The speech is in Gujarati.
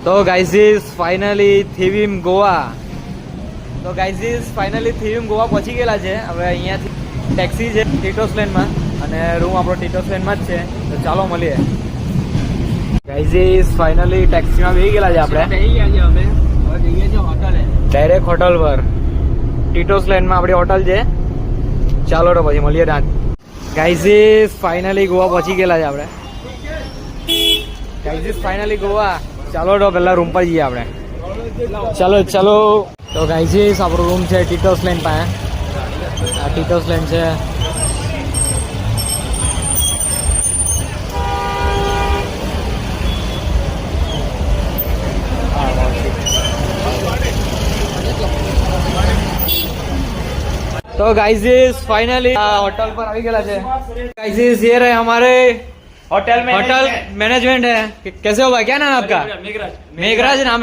તો ગાઈઝ ફાઇનલી થીવીમ ગોવા પહોંચી ગયેલા છે. હવે અહીંયાથી ટેક્સી છે ટીટોસ લેનમાં અને રૂમ આપણો ટીટોસ લેનમાં જ છે. તો ચાલો મળીએ. ગાઈઝ ફાઇનલી ટેક્સીમાં બેસી ગયેલા છે આપણે ડાયરેક્ટ હોટલ પર. ટીટોસ લેનમાં આપણી હોટલ છે. ચાલો તો પછી મળીએ ત્યાં. ગાઈઝ ફાઇનલી ગોવા પહોંચી ગયેલા છે આપણે. Guys finally Goa. ચાલો તો પહેલા રૂમ પર જઈએ આપણે. ચલો તો ગાઈઝ આપણો રૂમ છે ટીટોસ લેન પાસે. આ ટીટોસ લેન છે. तो गाइस फाइनली होटल पर आ गया है. गाइस ये रहे हमारे होटल मैनेजमेंट है. कैसे हो भाई? क्या नाम है आपका? मेघराज नाम.